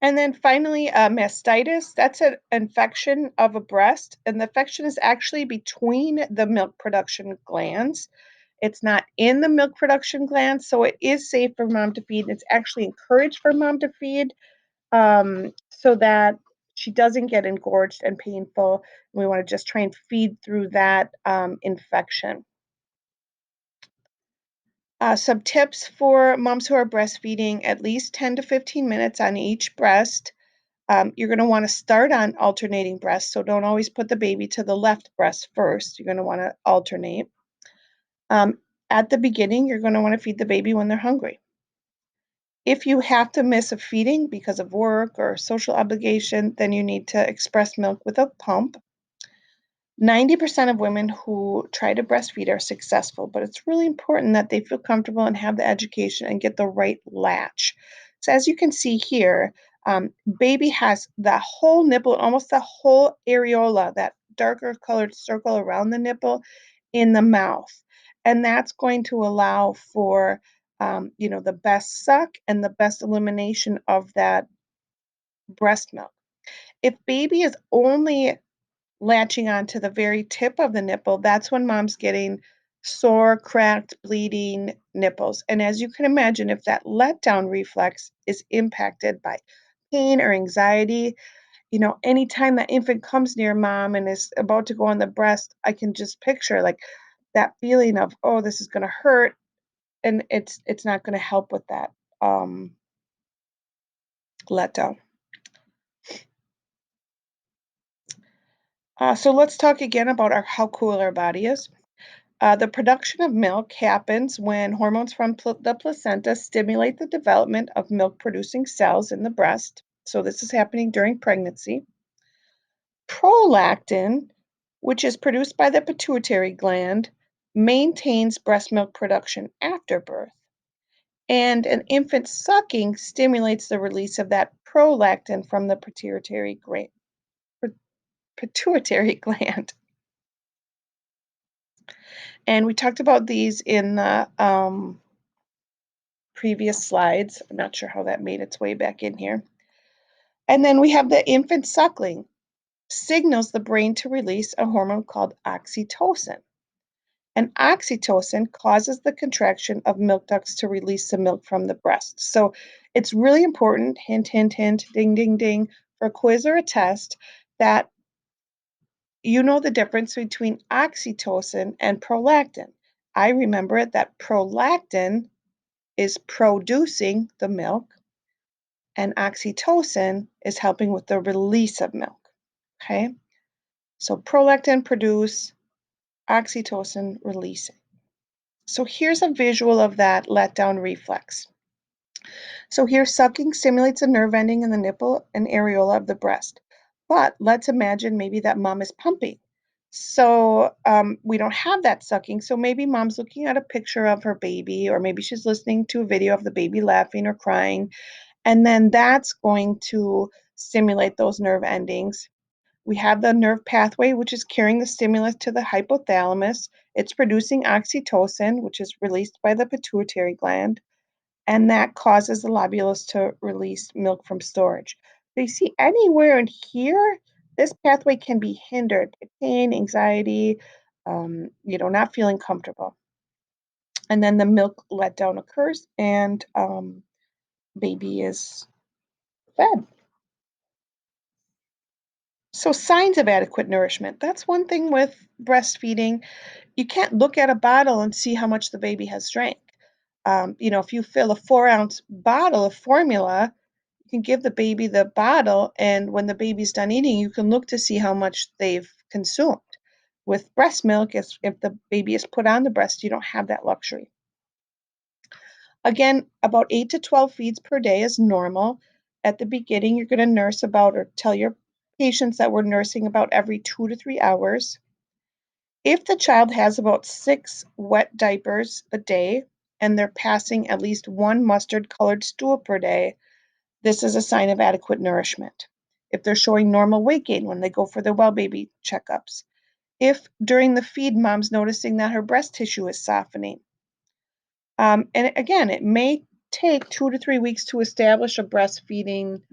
And then finally, mastitis, that's an infection of a breast, and the infection is actually between the milk production glands. It's not in the milk production glands, so it is safe for mom to feed. It's actually encouraged for mom to feed so that she doesn't get engorged and painful. We want to just try and feed through that infection. Some tips for moms who are breastfeeding: at least 10 to 15 minutes on each breast. You're going to want to start on alternating breasts, so don't always put the baby to the left breast first. You're going to want to alternate. Um, at the beginning, you're going to want to feed the baby when they're hungry. If you have to miss a feeding because of work or social obligation, then you need to express milk with a pump. 90% of women who try to breastfeed are successful, but it's really important that they feel comfortable and have the education and get the right latch. So as you can see here, baby has the whole nipple, almost the whole areola, that darker colored circle around the nipple in the mouth. And that's going to allow for, the best suck and the best elimination of that breast milk. If baby is only latching on to the very tip of the nipple, that's when mom's getting sore, cracked, bleeding nipples. And as you can imagine, if that letdown reflex is impacted by pain or anxiety, anytime that infant comes near mom and is about to go on the breast, I can just picture like that feeling of, oh, this is going to hurt, and it's not going to help with that letdown. So let's talk again about how cool our body is. The production of milk happens when hormones from the placenta stimulate the development of milk-producing cells in the breast. So this is happening during pregnancy. Prolactin, which is produced by the pituitary gland, maintains breast milk production after birth. And an infant sucking stimulates the release of that prolactin from the pituitary gland. And we talked about these in the previous slides. I'm not sure how that made its way back in here. And then we have the infant suckling signals the brain to release a hormone called oxytocin. And oxytocin causes the contraction of milk ducts to release the milk from the breast. So it's really important, hint, hint, hint, ding, ding, ding, for a quiz or a test, that you know the difference between oxytocin and prolactin. I remember it that prolactin is producing the milk, and oxytocin is helping with the release of milk. Okay, so prolactin produce, oxytocin releasing. So here's a visual of that letdown reflex. So here, sucking stimulates a nerve ending in the nipple and areola of the breast. But let's imagine maybe that mom is pumping. So we don't have that sucking. So maybe mom's looking at a picture of her baby, or maybe she's listening to a video of the baby laughing or crying. And then that's going to stimulate those nerve endings. We have the nerve pathway, which is carrying the stimulus to the hypothalamus. It's producing oxytocin, which is released by the pituitary gland, and that causes the lobulus to release milk from storage. So you see anywhere in here, this pathway can be hindered by pain, anxiety, not feeling comfortable. And then the milk letdown occurs, and baby is fed. So signs of adequate nourishment. That's one thing with breastfeeding. You can't look at a bottle and see how much the baby has drank. If you fill a 4-ounce bottle of formula, you can give the baby the bottle, and when the baby's done eating, you can look to see how much they've consumed. With breast milk, if the baby is put on the breast, you don't have that luxury. Again, about 8 to 12 feeds per day is normal. At the beginning, you're going to nurse about, or tell your patients that we're nursing about every 2 to 3 hours. If the child has about 6 wet diapers a day and they're passing at least 1 mustard-colored stool per day, this is a sign of adequate nourishment. If they're showing normal weight gain when they go for their well baby checkups. If during the feed, mom's noticing that her breast tissue is softening. And again, it may take 2 to 3 weeks to establish a breastfeeding